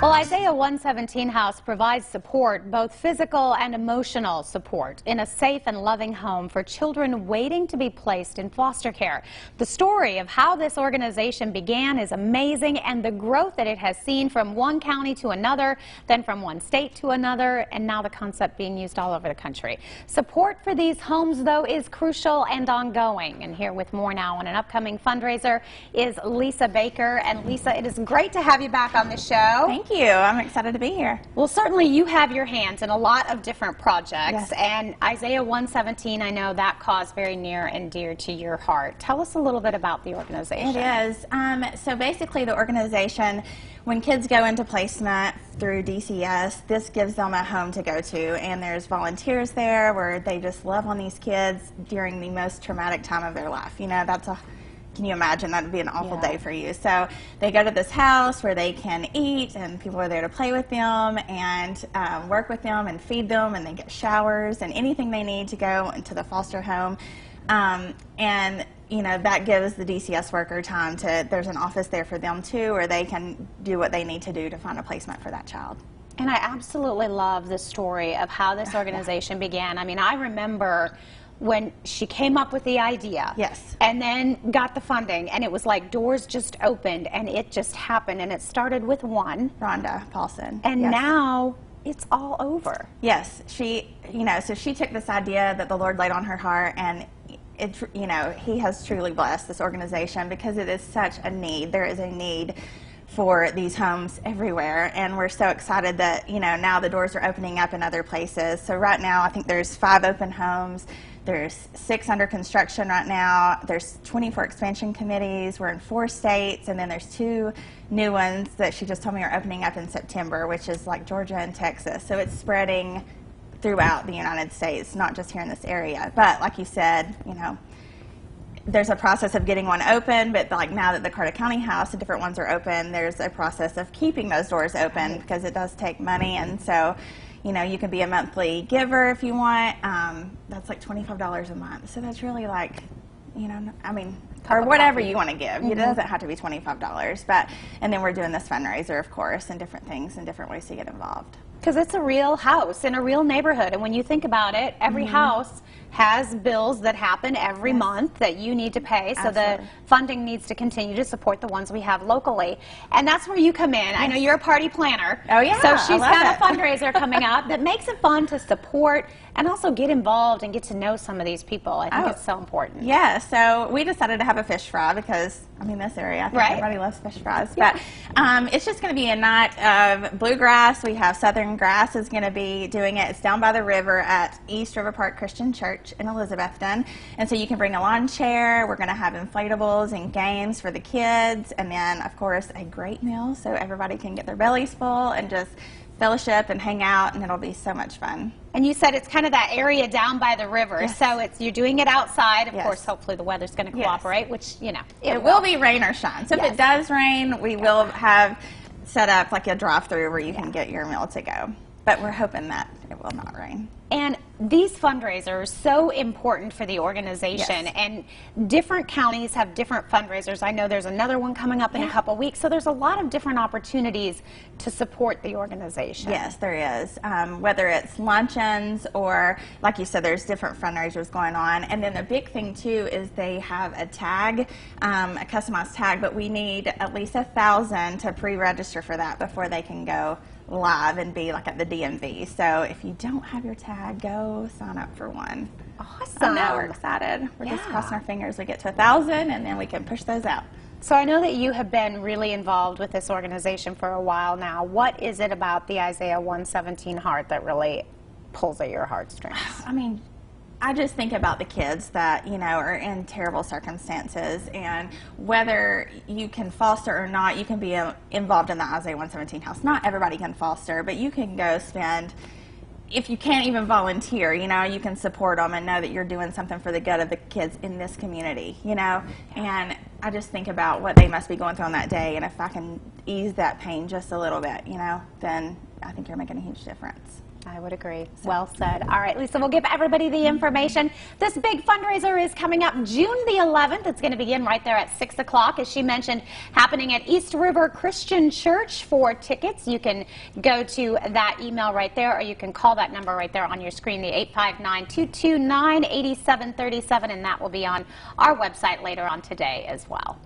Well, Isaiah 117 House provides support, both physical and emotional support, in a safe and loving home for children waiting to be placed in foster care. The story of how this organization began is amazing, and the growth that it has seen from one county to another, then from one state to another, and now the concept being used all over the country. Support for these homes, though, is crucial and ongoing. And here with more now on an upcoming fundraiser is Lisa Baker. And Lisa, it is great to have you back on the show. Thank you. I'm excited to be here. Well, certainly you have your hands in a lot of different projects, Yes. and Isaiah 117, I know that cause very near and dear to your heart. Tell us a little bit about the organization. It is. So basically the organization, when kids go into placement through DCS, this gives them a home to go to, and there's volunteers there where they just love on these kids during the most traumatic time of their life. You know, can you imagine? That would be an awful day for you. So they go to this house where they can eat, and people are there to play with them and work with them and feed them, and they get showers and anything they need to go into the foster home. And you know, that gives the DCS worker time to, there's an office there for them too, where they can do what they need to do to find a placement for that child. And I absolutely love the story of how this organization began. I mean, I remember when she came up with the idea, Yes. and then got the funding, and it was like doors just opened, and it just happened, and it started with one. Rhonda Paulson. And Yes. now it's all over. Yes, she, you know, so she took this idea that the Lord laid on her heart, and it, you know, He has truly blessed this organization because it is such a need. There is a need for these homes everywhere, and we're so excited that, you know, now the doors are opening up in other places. So right now I think there's 5 open homes. There's 6 under construction right now. There's 24 expansion committees. We're in 4 states, and then there's 2 new ones that she just told me are opening up in September, which is like Georgia and Texas. So it's spreading throughout the United States, not just here in this area. But like you said, you know, there's a process of getting one open, but like now that the Carter County House, the different ones are open, there's a process of keeping those doors open because it does take money. And so, you know, you can be a monthly giver if you want. That's like $25 a month. So that's really like, you know, I mean, or whatever you want to give. It doesn't have to be $25. But, and then we're doing this fundraiser, of course, and different things and different ways to get involved. Because it's a real house in a real neighborhood, and when you think about it, every house has bills that happen every month that you need to pay, so the funding needs to continue to support the ones we have locally. And that's where you come in. I know you're a party planner. Oh, yeah. So she's got it. a fundraiser coming up that makes it fun to support and also get involved and get to know some of these people. I think it's so important. Yeah, so we decided to have a fish fry because, I mean, this area, I think everybody loves fish fries. But it's just going to be a night of bluegrass. We have Southern Grass is going to be doing it. It's down by the river at East River Park Christian Church in Elizabethton. And so you can bring a lawn chair. We're going to have inflatables and games for the kids. And then, of course, a great meal so everybody can get their bellies full and just fellowship and hang out, and it'll be so much fun. And you said it's kind of that area down by the river, so you're doing it outside. Of course, hopefully the weather's going to cooperate, which, you know, it will be rain or shine. So if it does rain, we will have set up like a drive-through where you can get your meal to go. But we're hoping that it will not rain. And these fundraisers are so important for the organization, and different counties have different fundraisers. I know there's another one coming up in a couple weeks, so there's a lot of different opportunities to support the organization. Yes, there is. Whether it's luncheons or, like you said, there's different fundraisers going on. And then the big thing, too, is they have a tag, a customized tag, but we need at least 1,000 to pre-register for that before they can go live and be like at the DMV. So if you don't have your tag, go sign up for one. Awesome. Now we're excited. We're just crossing our fingers we get to 1,000, and then we can push those out. So I know that you have been really involved with this organization for a while now. What is it about the Isaiah 117 heart that really pulls at your heartstrings? I mean, I just think about the kids that, you know, are in terrible circumstances, and whether you can foster or not, you can be involved in the Isaiah 117 house. Not everybody can foster, but you can go spend, if you can't even volunteer, you know, you can support them and know that you're doing something for the good of the kids in this community, you know. And I just think about what they must be going through on that day, and if I can ease that pain just a little bit, you know, then I think you're making a huge difference. I would agree. Well said. All right, Lisa, we'll give everybody the information. This big fundraiser is coming up June the 11th. It's going to begin right there at 6 o'clock, as she mentioned, happening at East River Christian Church. For tickets, you can go to that email right there, or you can call that number right there on your screen, the 859-229-8737, and that will be on our website later on today as well.